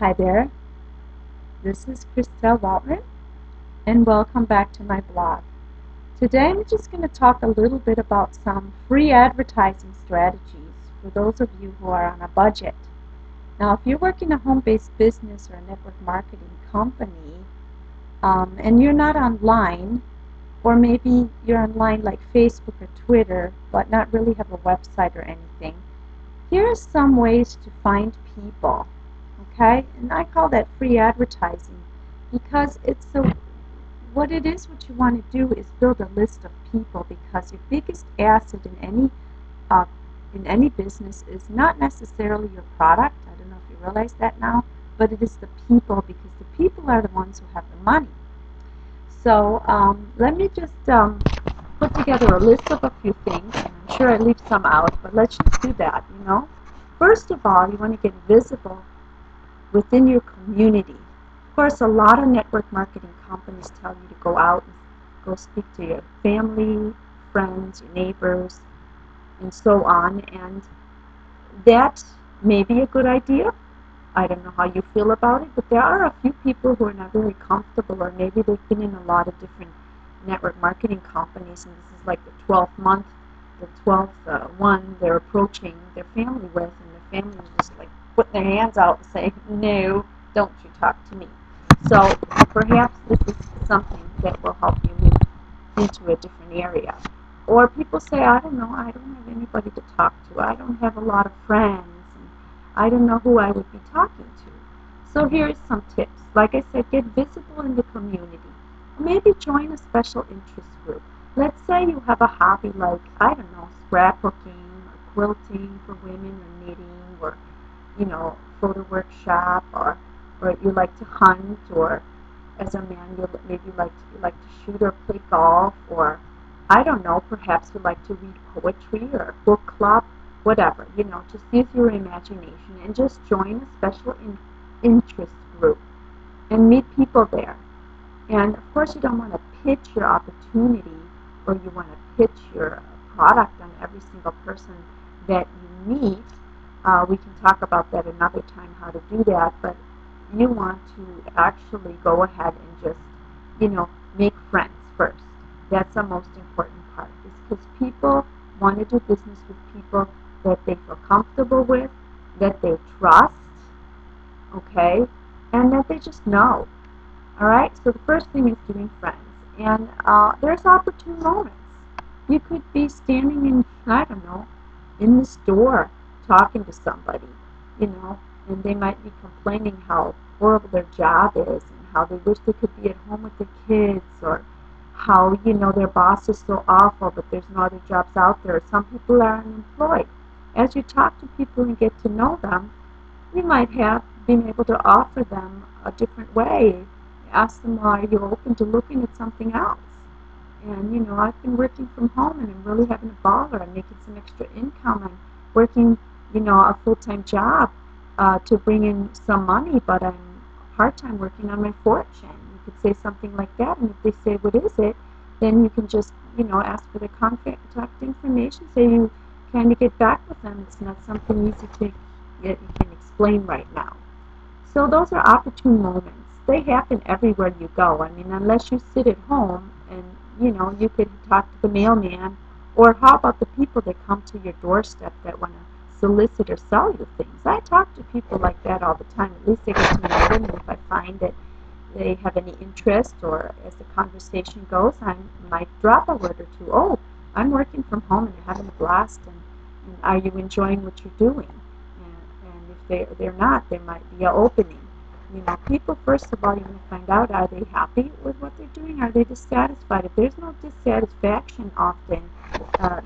Hi there, this is Christel Waltman, and welcome back to my blog. Today I'm just going to talk a little bit about some free advertising strategies for those of you who are on a budget. Now, if you're working a home-based business or a network marketing company, and you're not online, or maybe you're online like Facebook or Twitter, but not really have a website or anything, here are some ways to find people. Okay, and I call that free advertising because what you want to do is build a list of people, because your biggest asset uh, in any business is not necessarily your product. I don't know if you realize that now, but it is the people, because the people are the ones who have the money. So let me just put together a list of a few things, and I'm sure I leave some out, but let's just do that. First of all, you want to get visible within your community. Of course, a lot of network marketing companies tell you to go out and go speak to your family, friends, your neighbors, and so on, and that may be a good idea. I don't know how you feel about it, but there are a few people who are not very comfortable, or maybe they've been in a lot of different network marketing companies, and this is like the 12th month, the 12th one they're approaching their family with, and their family is just like putting their hands out and saying, no, don't you talk to me. So perhaps this is something that will help you move into a different area. Or people say, I don't know, I don't have anybody to talk to. I don't have a lot of friends, and I don't know who I would be talking to. So here's some tips. Like I said, get visible in the community. Maybe join a special interest group. Let's say you have a hobby like, I don't know, scrapbooking or quilting for women, or knitting, or photo workshop, or you like to hunt, or as a man you like to shoot or play golf, or I don't know, perhaps you like to read poetry or a book club, whatever. Just use your imagination and just join a special interest group and meet people there. And of course, you don't want to pitch your opportunity, or you want to pitch your product on every single person that you meet. We can talk about that another time, how to do that, but you want to actually go ahead and just, make friends first. That's the most important part, is because people want to do business with people that they feel comfortable with, that they trust, okay, and that they just know. All right, so the first thing is doing friends, and there's opportune moments. You could be standing in, I don't know, in the store talking to somebody, and they might be complaining how horrible their job is, and how they wish they could be at home with their kids, or how, their boss is so awful, but there's no other jobs out there. Some people are unemployed. As you talk to people and get to know them, you might have been able to offer them a different way. Ask them, well, are you open to looking at something else? And, I've been working from home, and I'm really having a ball, or I'm making some extra income. I'm working, a full-time job to bring in some money, but I'm part-time working on my fortune. You could say something like that, and if they say, what is it? Then you can just, ask for their contact information, say you kind of get back with them. It's not something easy that you can explain right now. So those are opportune moments. They happen everywhere you go. I mean, unless you sit at home and, you could talk to the mailman, or how about the people that come to your doorstep that want to solicit or sell you things. I talk to people like that all the time. At least I get to know them, and if I find that they have any interest, or as the conversation goes, I might drop a word or two. Oh, I'm working from home and having a blast, and are you enjoying what you're doing? And if they're not, there might be an opening. People, first of all, you want to find out, are they happy with what they're doing? Are they dissatisfied? If there's no dissatisfaction, often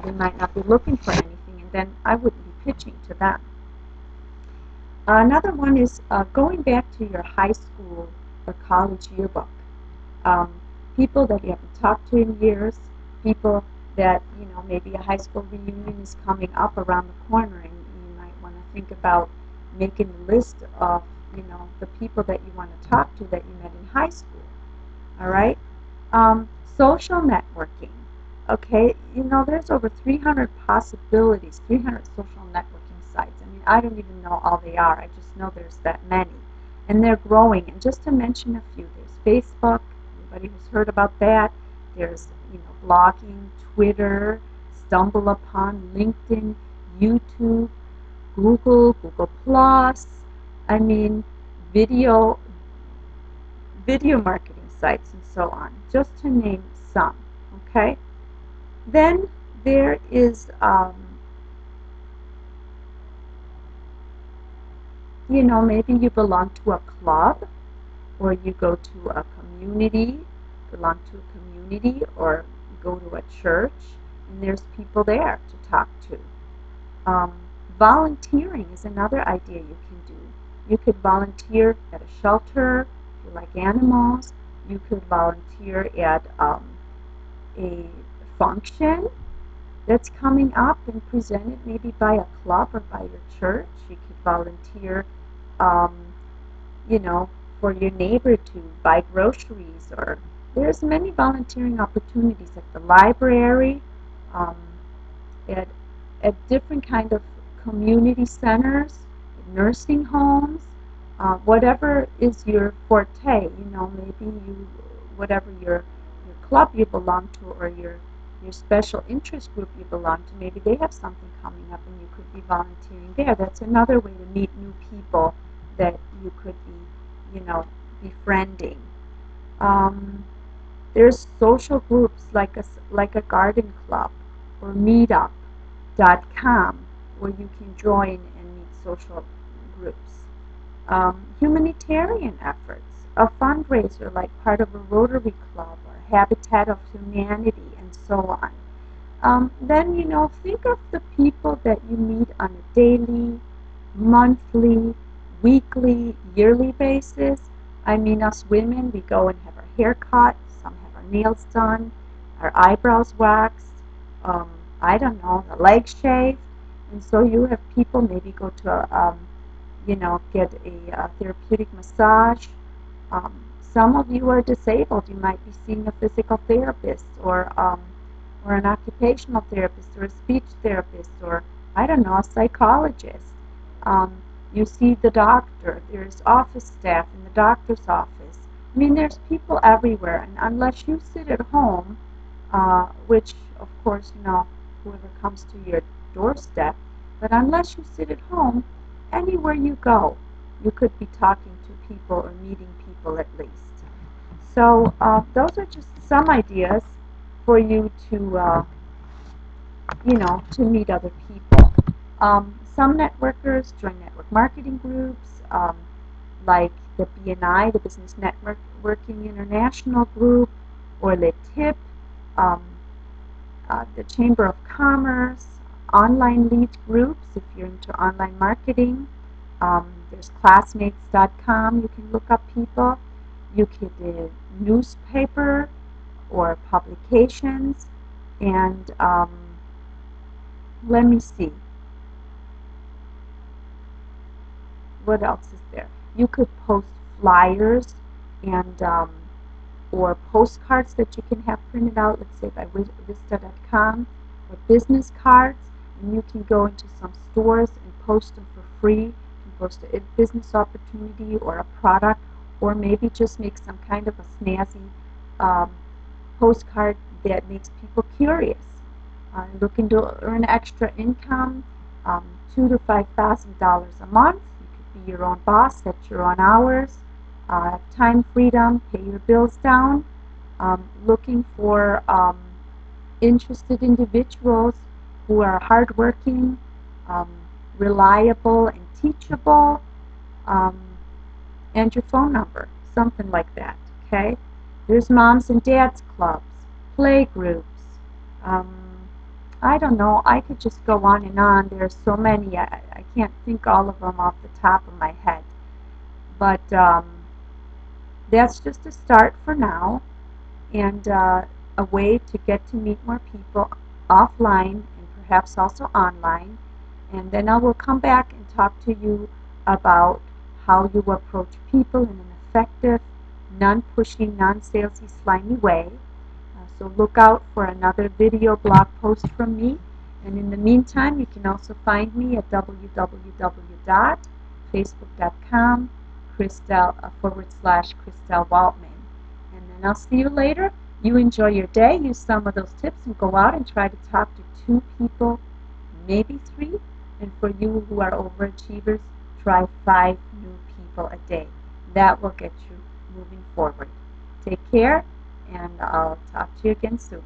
they might not be looking for anything, and then I wouldn't be pitching to them. Another one is going back to your high school or college yearbook. Um, People that you haven't talked to in years, people that, maybe a high school reunion is coming up around the corner, and you might want to think about making a list of, the people that you want to talk to that you met in high school. All right? Social networking. Okay, there's over 300 possibilities, 300 social networking sites. I mean, I don't even know all they are. I just know there's that many. and they're growing. And just to mention a few, there's Facebook. Everybody who's heard about that. There's blogging, Twitter, Stumble Upon, LinkedIn, YouTube, Google Plus. I mean, video marketing sites and so on, just to name some. Okay. Then there is, maybe you belong to a club, or you go to a community, belong to a community, or go to a church, and there's people there to talk to. Um, Volunteering is another idea you can do. You could volunteer at a shelter if you like animals. You could volunteer at a function that's coming up and presented maybe by a club or by your church. You could volunteer, um, for your neighbor to buy groceries, or there's many volunteering opportunities at the library, um, at, at different kind of community centers, nursing homes, whatever is your forte. Maybe whatever your club you belong to, or your special interest group you belong to, maybe they have something coming up and you could be volunteering there. That's another way to meet new people that you could be, befriending. There's social groups like a garden club or meetup.com, where you can join and meet social groups. Humanitarian efforts, a fundraiser like part of a Rotary Club or Habitat of Humanity, and so on. Then, think of the people that you meet on a daily, monthly, weekly, yearly basis. I mean, us women, we go and have our hair cut, some have our nails done, our eyebrows waxed, I don't know, the legs shaved. And so you have people maybe go to get a therapeutic massage. Some of you are disabled. You might be seeing a physical therapist, or an occupational therapist, or a speech therapist, or I don't know, a psychologist. You see the doctor. There's office staff in the doctor's office. I mean, there's people everywhere, and unless you sit at home, which of course, whoever comes to your doorstep, but unless you sit at home, anywhere you go, you could be talking to people or meeting people at least. So those are just some ideas for you to, to meet other people. Some networkers join network marketing groups, like the BNI, the Business Networking International Group, or the TIP, the Chamber of Commerce, online lead groups if you're into online marketing. There's classmates.com, you can look up people. You could do newspaper or publications, and let me see. What else is there? You could post flyers and or postcards that you can have printed out, let's say by Vista.com, or business cards, and you can go into some stores and post them for free. You can post a business opportunity or a product, or maybe just make some kind of a snazzy postcard that makes people curious. Looking to earn extra income, $2,000 to $5,000 a month. You could be your own boss, set your own hours, have time freedom, pay your bills down. Looking for interested individuals who are hardworking, reliable, and teachable, and your phone number, something like that. Okay. There's moms and dads clubs, play groups. I don't know. I could just go on and on. There's so many. I can't think all of them off the top of my head. But that's just a start for now, and a way to get to meet more people offline and perhaps also online. And then I will come back and talk to you about how you approach people in an effective, non-pushy, non-salesy, slimy way. So look out for another video blog post from me. And in the meantime, you can also find me at www.facebook.com, Christel /Christel Waltman. And then I'll see you later. You enjoy your day. Use some of those tips and go out and try to talk to 2 people, maybe 3. And for you who are overachievers, try 5 new people a day. That will get you moving forward. Take care, and I'll talk to you again soon.